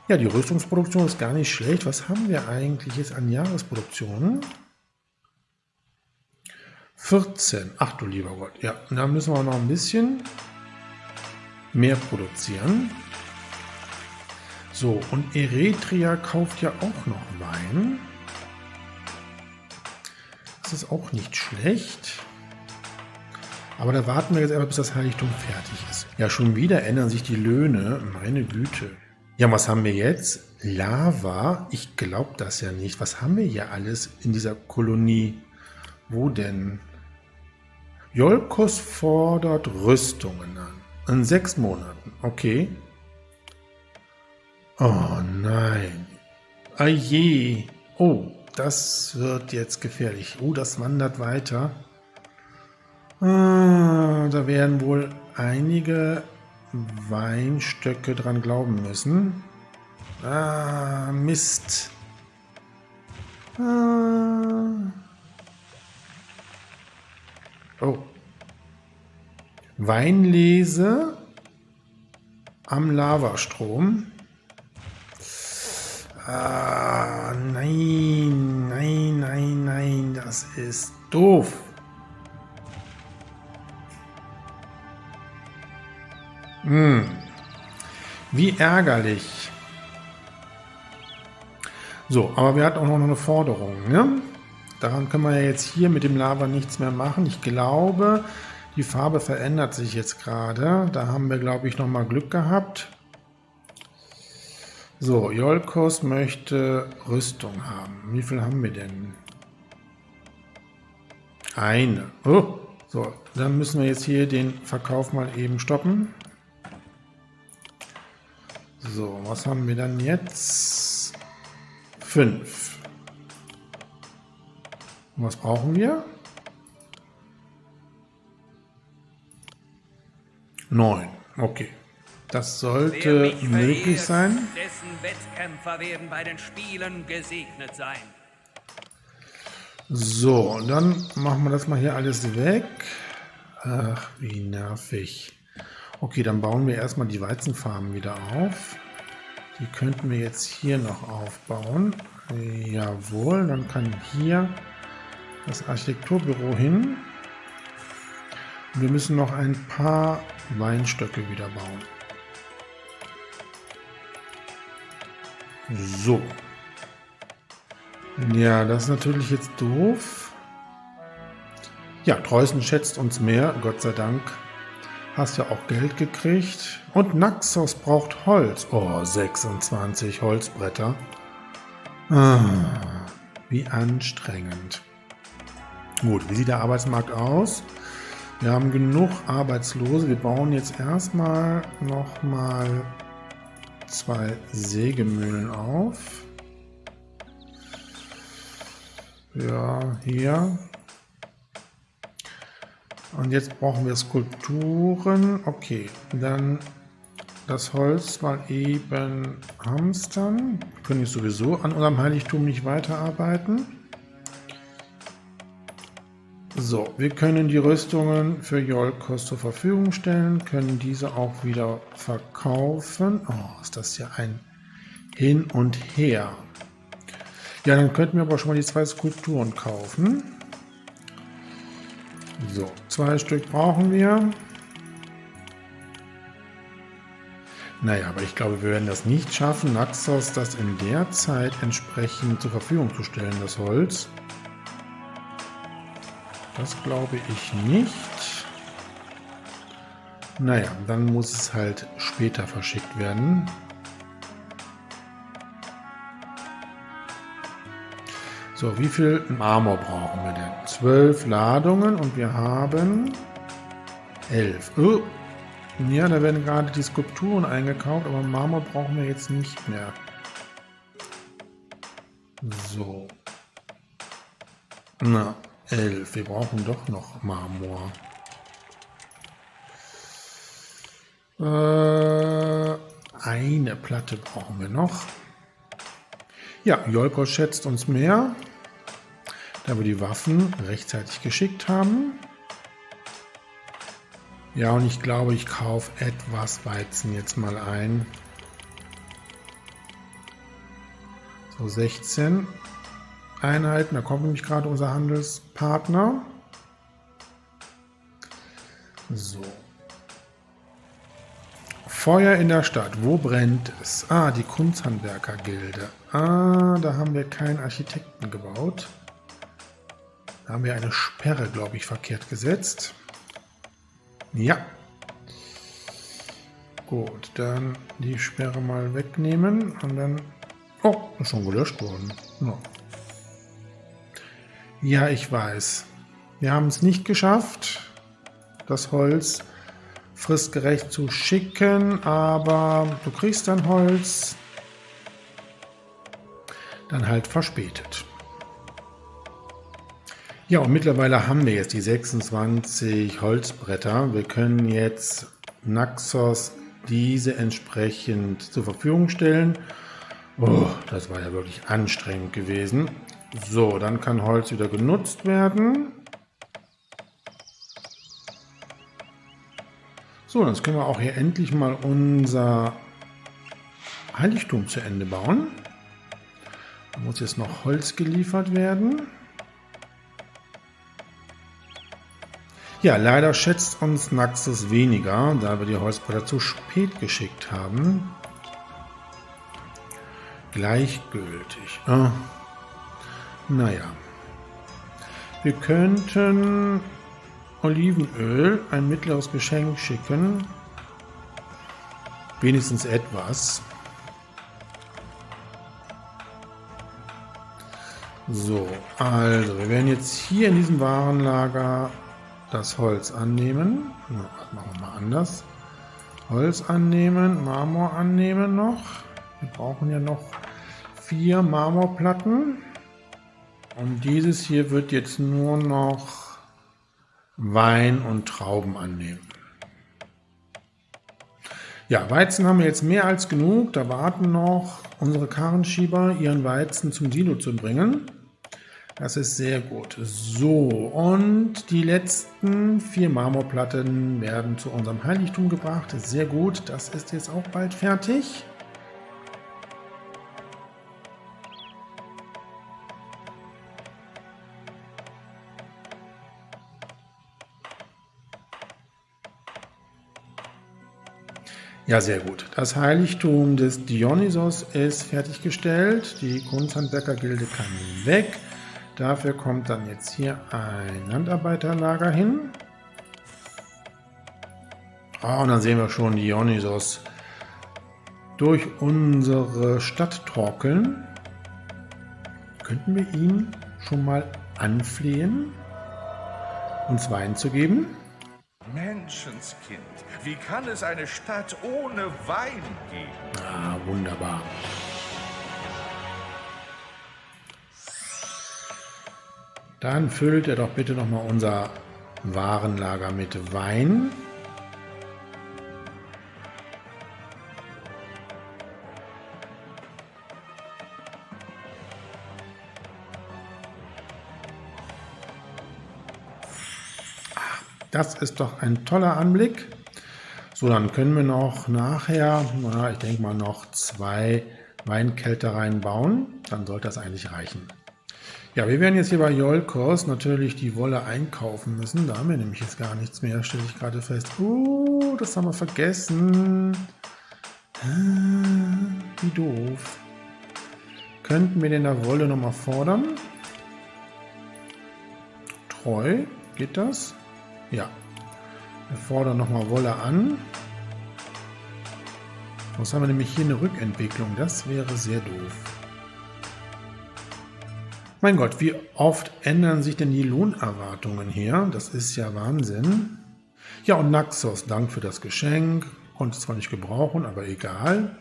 Ja, die Rüstungsproduktion ist gar nicht schlecht. Was haben wir eigentlich jetzt an Jahresproduktionen? 14. Ach du lieber Gott. Ja, und da müssen wir noch ein bisschen mehr produzieren. So, und Eretria kauft ja auch noch Wein. Das ist auch nicht schlecht. Aber da warten wir jetzt einfach, bis das Heiligtum fertig ist. Ja, schon wieder ändern sich die Löhne. Meine Güte. Ja, was haben wir jetzt? Lava? Ich glaube das ja nicht. Was haben wir hier alles in dieser Kolonie? Wo denn? Iolkos fordert Rüstungen an. In 6 Monaten. Okay. Oh nein. Ah je. Oh, das wird jetzt gefährlich. Oh, das wandert weiter. Ah, da werden wohl einige Weinstöcke dran glauben müssen. Ah, Mist. Ah. Oh. Weinlese am Lavastrom. Ah, nein, nein, nein, nein, das ist doof. Wie ärgerlich. So, aber wir hatten auch noch eine Forderung, ne? Daran können wir ja jetzt hier mit dem Lava nichts mehr machen. Ich glaube, die Farbe verändert sich jetzt gerade. Da haben wir, glaube ich, nochmal Glück gehabt. So, Iolkos möchte Rüstung haben. Wie viel haben wir denn? Eine. Oh, so, dann müssen wir jetzt hier den Verkauf mal eben stoppen. So, was haben wir dann jetzt? 5. Und was brauchen wir? 9. Okay. Das sollte möglich sein. Dessen Wettkämpfer werden bei den Spielen gesegnet sein. So, dann machen wir das mal hier alles weg. Ach, wie nervig. Okay, dann bauen wir erstmal die Weizenfarmen wieder auf. Die könnten wir jetzt hier noch aufbauen. Jawohl, dann kann hier das Architekturbüro hin. Und wir müssen noch ein paar Weinstöcke wieder bauen. So. Ja, das ist natürlich jetzt doof. Ja, Treusen schätzt uns mehr, Gott sei Dank. Hast ja auch Geld gekriegt. Und Naxos braucht Holz. Oh, 26 Holzbretter. Ah, wie anstrengend. Gut, wie sieht der Arbeitsmarkt aus? Wir haben genug Arbeitslose. Wir bauen jetzt erstmal nochmal 2 Sägemühlen auf. Ja, hier. Und jetzt brauchen wir Skulpturen. Okay, dann das Holz mal eben hamstern. Wir können jetzt sowieso an unserem Heiligtum nicht weiterarbeiten. So, wir können die Rüstungen für Iolkos zur Verfügung stellen, können diese auch wieder verkaufen. Oh, ist das ja ein Hin und Her. Ja, dann könnten wir aber schon mal die 2 Skulpturen kaufen. So, 2 Stück brauchen wir. Naja, aber ich glaube, wir werden das nicht schaffen, Naxos das in der Zeit entsprechend zur Verfügung zu stellen, das Holz. Das glaube ich nicht. Naja, dann muss es halt später verschickt werden. So, wie viel Marmor brauchen wir denn? 12 Ladungen und wir haben 11. Oh. Ja, da werden gerade die Skulpturen eingekauft, aber Marmor brauchen wir jetzt nicht mehr. So. Na, 11. Wir brauchen doch noch Marmor. Eine Platte brauchen wir noch. Ja, Iolkos schätzt uns mehr, da wir die Waffen rechtzeitig geschickt haben. Ja, und ich glaube, ich kaufe etwas Weizen jetzt mal ein. So, 16 Einheiten. Da kommt nämlich gerade unser Handelspartner. So. Feuer in der Stadt. Wo brennt es? Ah, die Kunsthandwerkergilde. Ah, da haben wir keinen Architekten gebaut. Da haben wir eine Sperre, glaube ich, verkehrt gesetzt. Ja. Gut, dann die Sperre mal wegnehmen und dann... Oh, ist schon gelöscht worden. No. Ja, ich weiß. Wir haben es nicht geschafft, das Holz fristgerecht zu schicken, aber du kriegst dann Holz dann halt verspätet. Ja, und mittlerweile haben wir jetzt die 26 Holzbretter. Wir können jetzt Naxos diese entsprechend zur Verfügung stellen. Oh, das war ja wirklich anstrengend gewesen. So, dann kann Holz wieder genutzt werden. So, jetzt können wir auch hier endlich mal unser Heiligtum zu Ende bauen. Da muss jetzt noch Holz geliefert werden. Ja, leider schätzt uns Naxos weniger, da wir die Holzbretter zu spät geschickt haben. Gleichgültig. Naja. Wir könnten Olivenöl, ein mittleres Geschenk schicken. Wenigstens etwas. So, also wir werden jetzt hier in diesem Warenlager das Holz annehmen. Das machen wir mal anders. Holz annehmen, Marmor annehmen noch. Wir brauchen ja noch 4 Marmorplatten. Und dieses hier wird jetzt nur noch Wein und Trauben annehmen. Ja, Weizen haben wir jetzt mehr als genug. Da warten noch unsere Karrenschieber, ihren Weizen zum Silo zu bringen. Das ist sehr gut. So, und die letzten 4 Marmorplatten werden zu unserem Heiligtum gebracht. Sehr gut, das ist jetzt auch bald fertig. Ja, sehr gut. Das Heiligtum des Dionysos ist fertiggestellt. Die Kunsthandwerkergilde kann weg. Dafür kommt dann jetzt hier ein Landarbeiterlager hin. Und dann sehen wir schon Dionysos durch unsere Stadt torkeln. Könnten wir ihn schon mal anflehen, uns Wein zu geben? Menschenskind, wie kann es eine Stadt ohne Wein geben? Ah, wunderbar. Dann füllt er doch bitte nochmal unser Warenlager mit Wein. Das ist doch ein toller Anblick. So, dann können wir noch nachher, ich denke mal noch 2 Weinkältereien bauen. Dann sollte das eigentlich reichen. Ja, wir werden jetzt hier bei Iolkos natürlich die Wolle einkaufen müssen. Da haben wir nämlich jetzt gar nichts mehr, stelle ich gerade fest. Oh, das haben wir vergessen. Wie doof. Könnten wir denn da Wolle nochmal fordern? Treu, geht das? Ja. Wir fordern nochmal Wolle an. Sonst haben wir nämlich hier eine Rückentwicklung. Das wäre sehr doof. Mein Gott, wie oft ändern sich denn die Lohnerwartungen hier? Das ist ja Wahnsinn. Ja, und Naxos, Dank für das Geschenk. Konnte es zwar nicht gebrauchen, aber egal.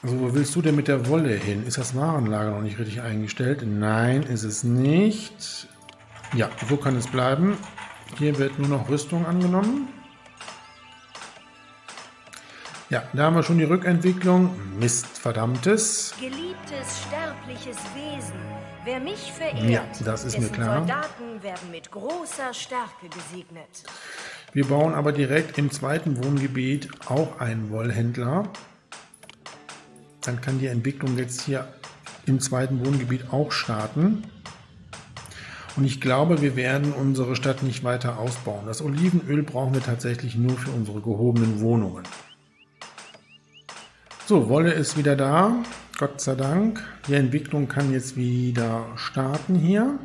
Also, wo willst du denn mit der Wolle hin? Ist das Warenlager noch nicht richtig eingestellt? Nein, ist es nicht. Ja, so kann es bleiben. Hier wird nur noch Rüstung angenommen. Ja, da haben wir schon die Rückentwicklung. Mist, verdammtes. Geliebtes, sterbliches Wesen, wer mich verehrt, Ja, das ist mir dessen klar. Soldaten werden mit großer Stärke gesegnet. Wir bauen aber direkt im zweiten Wohngebiet auch einen Wollhändler. Dann kann die Entwicklung jetzt hier im zweiten Wohngebiet auch starten. Und ich glaube, wir werden unsere Stadt nicht weiter ausbauen. Das Olivenöl brauchen wir tatsächlich nur für unsere gehobenen Wohnungen. So, Wolle ist wieder da. Gott sei Dank. Die Entwicklung kann jetzt wieder starten hier.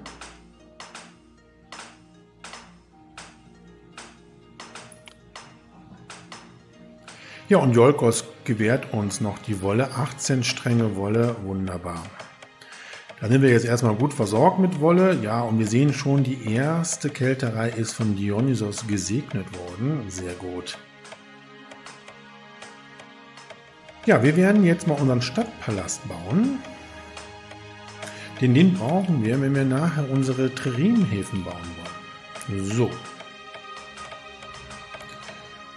Ja, und Iolkos gewährt uns noch die Wolle. 18 Stränge Wolle, wunderbar. Da sind wir jetzt erstmal gut versorgt mit Wolle. Ja, und wir sehen schon, die erste Kälterei ist von Dionysos gesegnet worden. Sehr gut. Ja, wir werden jetzt mal unseren Stadtpalast bauen. Denn den brauchen wir, wenn wir nachher unsere Tririnenhäfen bauen wollen. So.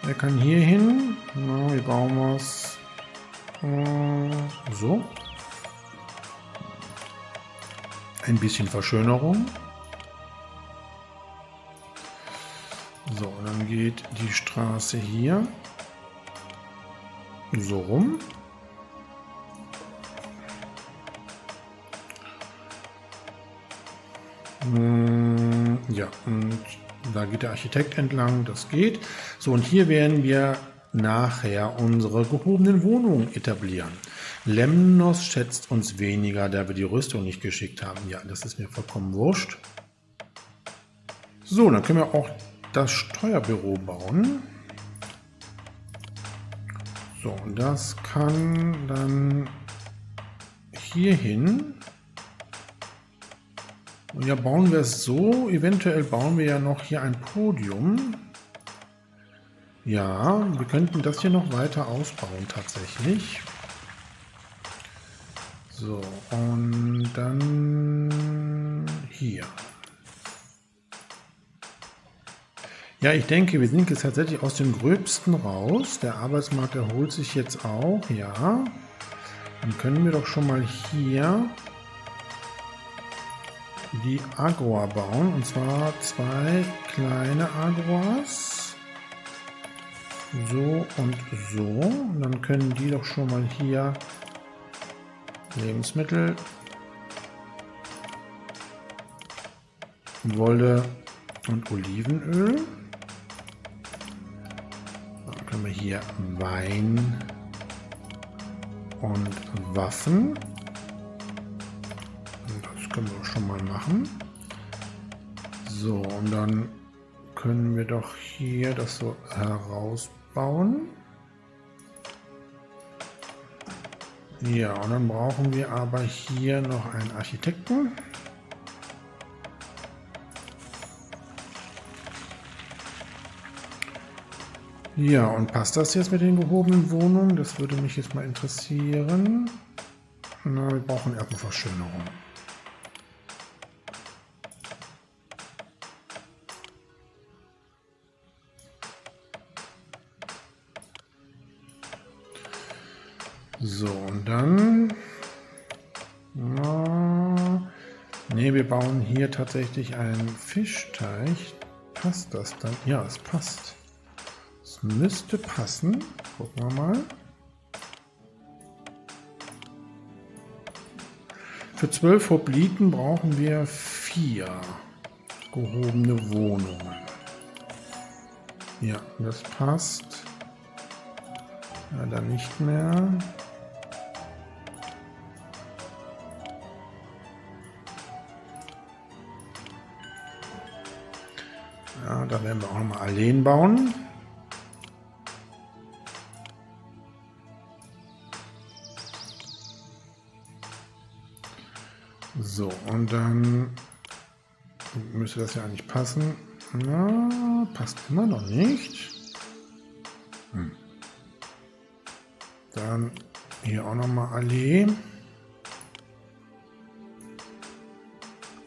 Wer kann hier hin? Na, wie bauen wir es? So. Ein bisschen Verschönerung. So, und dann geht die Straße hier so rum. Ja, und da geht der Architekt entlang, das geht. So, und hier werden wir nachher unsere gehobenen Wohnungen etablieren. Lemnos schätzt uns weniger, da wir die Rüstung nicht geschickt haben. Ja, das ist mir vollkommen wurscht. So, dann können wir auch das Steuerbüro bauen. So, und das kann dann hier hin. Und ja, bauen wir es so. Eventuell bauen wir ja noch hier ein Podium. Ja, wir könnten das hier noch weiter ausbauen tatsächlich. So, und dann hier. Ja, ich denke, wir sind jetzt tatsächlich aus dem Gröbsten raus. Der Arbeitsmarkt erholt sich jetzt auch, ja. Dann können wir doch schon mal hier die Agora bauen. Und zwar 2 kleine Agoras. So und so. Und dann können die doch schon mal hier Lebensmittel, Wolle und Olivenöl. Dann können wir hier Wein und Waffen. Das können wir schon mal machen. So, und dann können wir doch hier das so herausbauen. Ja, und dann brauchen wir aber hier noch einen Architekten. Ja, und passt das jetzt mit den gehobenen Wohnungen? Das würde mich jetzt mal interessieren. Na, wir brauchen erstmal Verschönerung. So, und dann... Ne, wir bauen hier tatsächlich einen Fischteich. Passt das dann? Ja, es passt. Es müsste passen. Gucken wir mal. Für 12 Hopliten brauchen wir 4 gehobene Wohnungen. Ja, das passt. Ja, dann nicht mehr. Ja, da werden wir auch nochmal Alleen bauen. So, und dann müsste das ja eigentlich passen. Na, passt immer noch nicht. Dann hier auch nochmal Allee.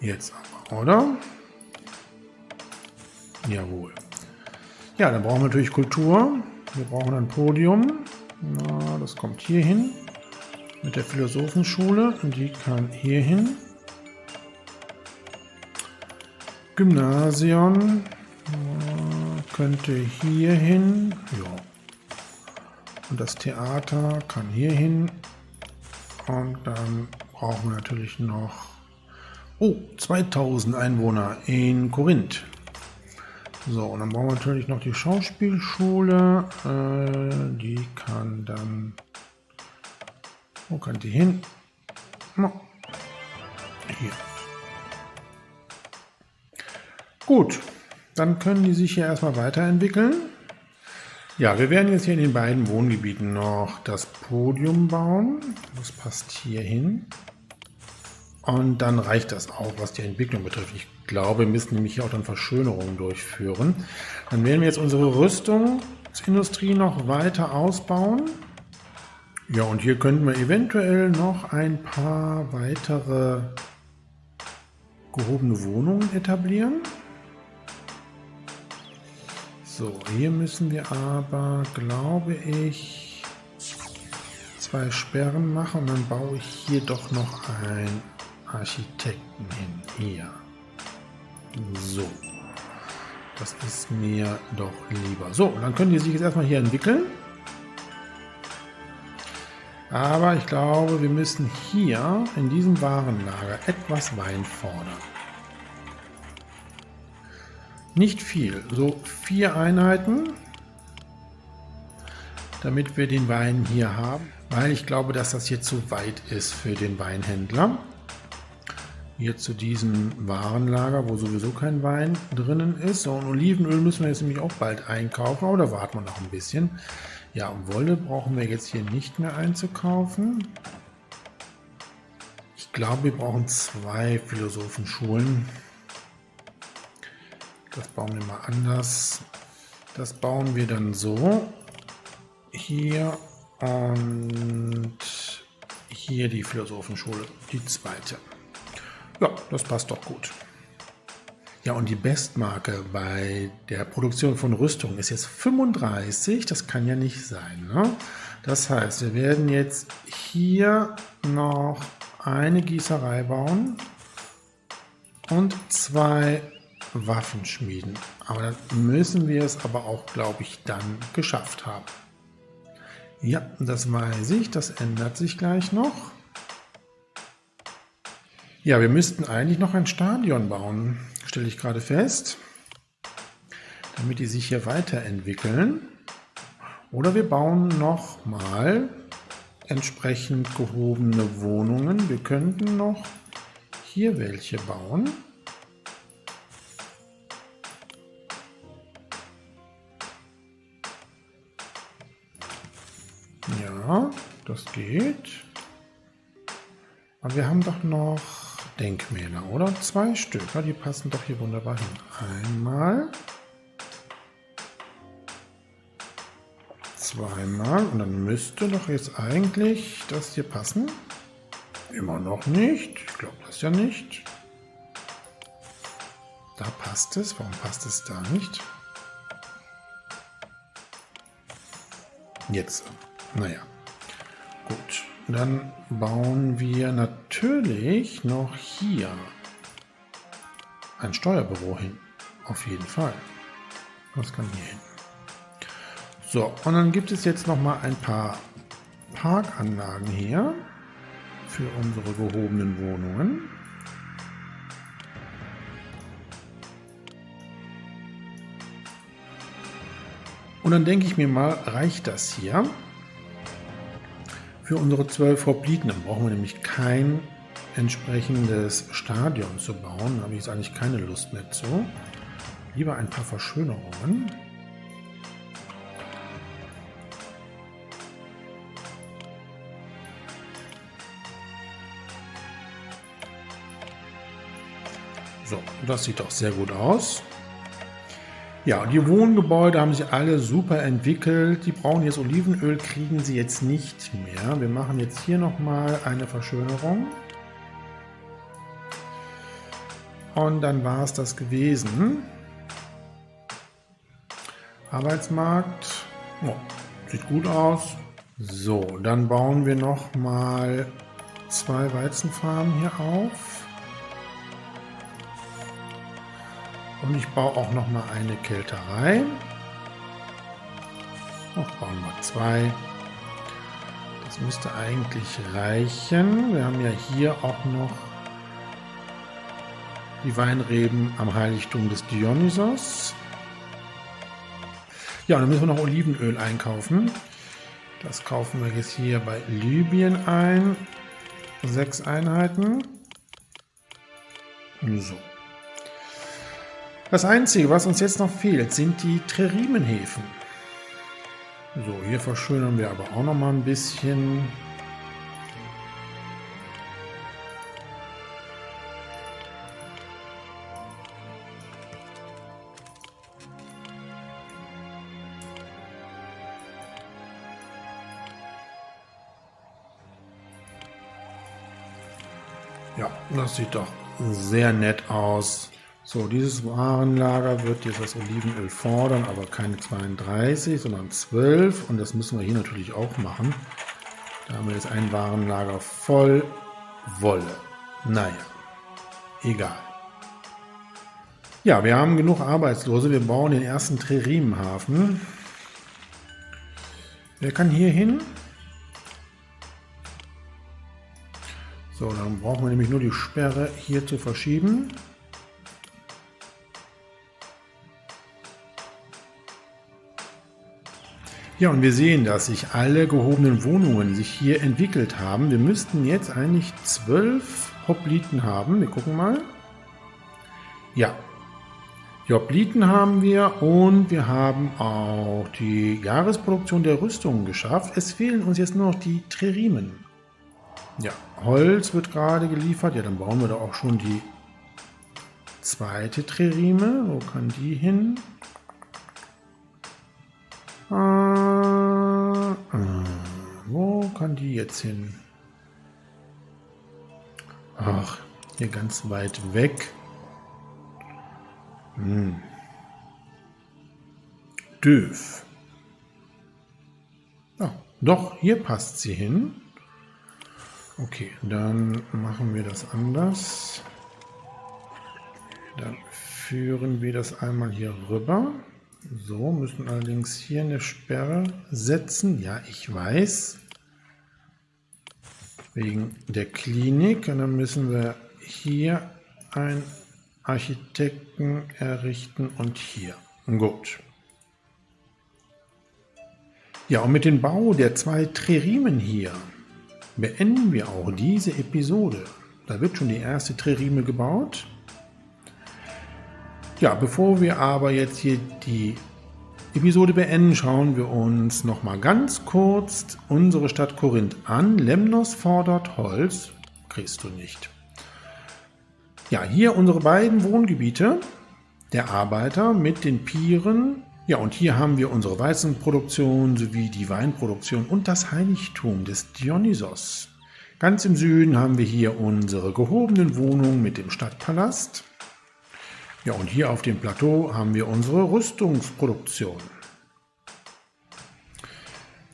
Jetzt aber, oder? Jawohl. Ja, dann brauchen wir natürlich Kultur. Wir brauchen ein Podium. Na, das kommt hier hin. Mit der Philosophenschule. Die kann hier hin. Gymnasium könnte hier hin. Ja. Und das Theater kann hier hin. Und dann brauchen wir natürlich noch 2000 Einwohner in Korinth. So, und dann brauchen wir natürlich noch die Schauspielschule. Die kann dann... Wo kann die hin? Hier. Gut, dann können die sich hier erstmal weiterentwickeln. Ja, wir werden jetzt hier in den beiden Wohngebieten noch das Podium bauen. Das passt hier hin. Und dann reicht das auch, was die Entwicklung betrifft. Ich glaube, wir müssen nämlich hier auch dann Verschönerungen durchführen. Dann werden wir jetzt unsere Rüstungsindustrie noch weiter ausbauen. Ja, und hier könnten wir eventuell noch ein paar weitere gehobene Wohnungen etablieren. So, hier müssen wir aber, glaube ich, 2 Sperren machen und dann baue ich hier doch noch einen Architekten hin. Hier. So. Das ist mir doch lieber. So, dann können die sich jetzt erstmal hier entwickeln. Aber ich glaube, wir müssen hier in diesem Warenlager etwas Wein fordern. Nicht viel, so 4 Einheiten, damit wir den Wein hier haben, weil ich glaube, dass das hier zu weit ist für den Weinhändler. Hier zu diesem Warenlager, wo sowieso kein Wein drinnen ist. So, und Olivenöl müssen wir jetzt nämlich auch bald einkaufen, aber da warten wir noch ein bisschen. Ja, und Wolle brauchen wir jetzt hier nicht mehr einzukaufen. Ich glaube, wir brauchen 2 Philosophenschulen. Das bauen wir mal anders. Das bauen wir dann so. Hier und hier die Philosophenschule, die zweite. Ja, das passt doch gut. Ja, und die Bestmarke bei der Produktion von Rüstung ist jetzt 35. Das kann ja nicht sein, ne? Das heißt, wir werden jetzt hier noch eine Gießerei bauen und 2 Waffenschmieden. Aber dann müssen wir es aber auch, glaube ich, dann geschafft haben. Ja, das weiß ich. Das ändert sich gleich noch. Ja, wir müssten eigentlich noch ein Stadion bauen, stelle ich gerade fest, damit die sich hier weiterentwickeln. Oder wir bauen nochmal entsprechend gehobene Wohnungen. Wir könnten noch hier welche bauen. Ja, das geht. Aber wir haben doch noch Denkmäler, oder? 2 Stück. Ja, die passen doch hier wunderbar hin. Einmal. Zweimal. Und dann müsste doch jetzt eigentlich das hier passen. Immer noch nicht. Ich glaube das ja nicht. Da passt es. Warum passt es da nicht? Jetzt. Naja. Gut, dann bauen wir natürlich noch hier ein Steuerbüro hin. Auf jeden Fall. Das kann hier hin. So, und dann gibt es jetzt noch mal ein paar Parkanlagen hier für unsere gehobenen Wohnungen. Und dann denke ich mir mal, reicht das hier für unsere 12 Hopliten? Dann brauchen wir nämlich kein entsprechendes Stadion zu bauen. Da habe ich jetzt eigentlich keine Lust mehr zu. Lieber ein paar Verschönerungen. So, das sieht doch sehr gut aus. Ja, die Wohngebäude haben sich alle super entwickelt. Die brauchen jetzt Olivenöl, kriegen sie jetzt nicht mehr. Wir machen jetzt hier nochmal eine Verschönerung. Und dann war es das gewesen. Arbeitsmarkt. Oh, sieht gut aus. So, dann bauen wir nochmal 2 Weizenfarmen hier auf. Und ich baue auch noch mal eine Kälterei. Noch bauen wir 2. Das müsste eigentlich reichen. Wir haben ja hier auch noch die Weinreben am Heiligtum des Dionysos. Ja, und dann müssen wir noch Olivenöl einkaufen. Das kaufen wir jetzt hier bei Libyen ein. 6 Einheiten. So. Das Einzige, was uns jetzt noch fehlt, sind die Trerimenhäfen. So, hier verschönern wir aber auch noch mal ein bisschen. Ja, das sieht doch sehr nett aus. So, dieses Warenlager wird jetzt das Olivenöl fordern, aber keine 32, sondern 12. Und das müssen wir hier natürlich auch machen. Da haben wir jetzt ein Warenlager voll Wolle. Naja, egal. Ja, wir haben genug Arbeitslose. Wir bauen den ersten Trerimenhafen. Wer kann hier hin? So, dann brauchen wir nämlich nur die Sperre hier zu verschieben. Ja, und wir sehen, dass sich alle gehobenen Wohnungen sich hier entwickelt haben. Wir müssten jetzt eigentlich 12 Hopliten haben. Wir gucken mal. Ja, die Hopliten haben wir und wir haben auch die Jahresproduktion der Rüstungen geschafft. Es fehlen uns jetzt nur noch die Trerimen. Ja, Holz wird gerade geliefert. Ja, dann bauen wir da auch schon die zweite Trerime. Wo kann die hin? Wo kann die jetzt hin? Ach, hier ganz weit weg. Doof. Ja, doch, hier passt sie hin. Okay, dann machen wir das anders. Dann führen wir das einmal hier rüber. So, müssen allerdings hier eine Sperre setzen. Ja, ich weiß. Wegen der Klinik. Und dann müssen wir hier einen Architekten errichten und hier. Gut. Ja, und mit dem Bau der 2 Trerimen hier beenden wir auch diese Episode. Da wird schon die erste Trerime gebaut. Ja, bevor wir aber jetzt hier die Episode beenden, schauen wir uns noch mal ganz kurz unsere Stadt Korinth an. Lemnos fordert Holz, kriegst du nicht. Ja, hier unsere beiden Wohngebiete, der Arbeiter mit den Pieren. Ja, und hier haben wir unsere Weizenproduktion sowie die Weinproduktion und das Heiligtum des Dionysos. Ganz im Süden haben wir hier unsere gehobenen Wohnungen mit dem Stadtpalast. Ja, und hier auf dem Plateau haben wir unsere Rüstungsproduktion.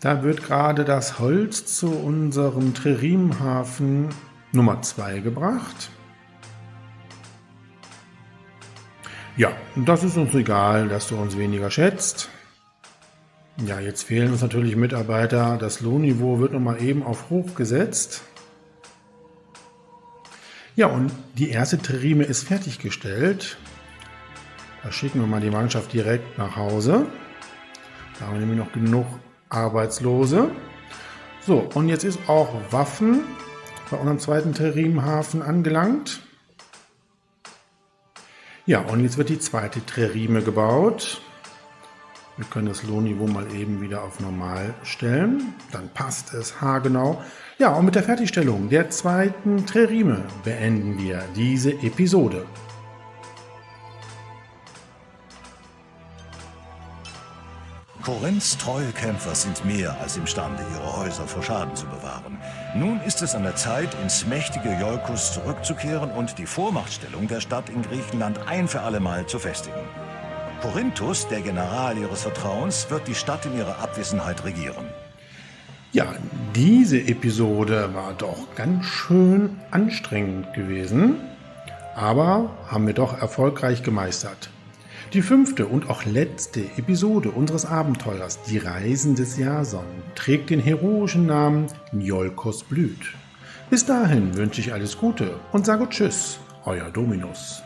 Da wird gerade das Holz zu unserem Tririmhafen Nummer 2 gebracht. Ja, das ist uns egal, dass du uns weniger schätzt. Ja, jetzt fehlen uns natürlich Mitarbeiter. Das Lohnniveau wird nochmal eben auf hoch gesetzt. Ja, und die erste Tririme ist fertiggestellt. Da schicken wir mal die Mannschaft direkt nach Hause. Da haben wir nämlich noch genug Arbeitslose. So, und jetzt ist auch Waffen bei unserem zweiten Tririmhafen angelangt. Ja, und jetzt wird die zweite Tririme gebaut. Wir können das Lohnniveau mal eben wieder auf normal stellen. Dann passt es haargenau. Ja, und mit der Fertigstellung der zweiten Tririme beenden wir diese Episode. Korinths treue Kämpfer sind mehr als imstande, ihre Häuser vor Schaden zu bewahren. Nun ist es an der Zeit, ins mächtige Iolkos zurückzukehren und die Vormachtstellung der Stadt in Griechenland ein für allemal zu festigen. Korinthus, der General ihres Vertrauens, wird die Stadt in ihrer Abwesenheit regieren. Ja, diese Episode war doch ganz schön anstrengend gewesen, aber haben wir doch erfolgreich gemeistert. Die 5. und auch letzte Episode unseres Abenteuers, die Reisen des Jason, trägt den heroischen Namen Iolkos blüht. Bis dahin wünsche ich alles Gute und sage Tschüss, euer Dominus.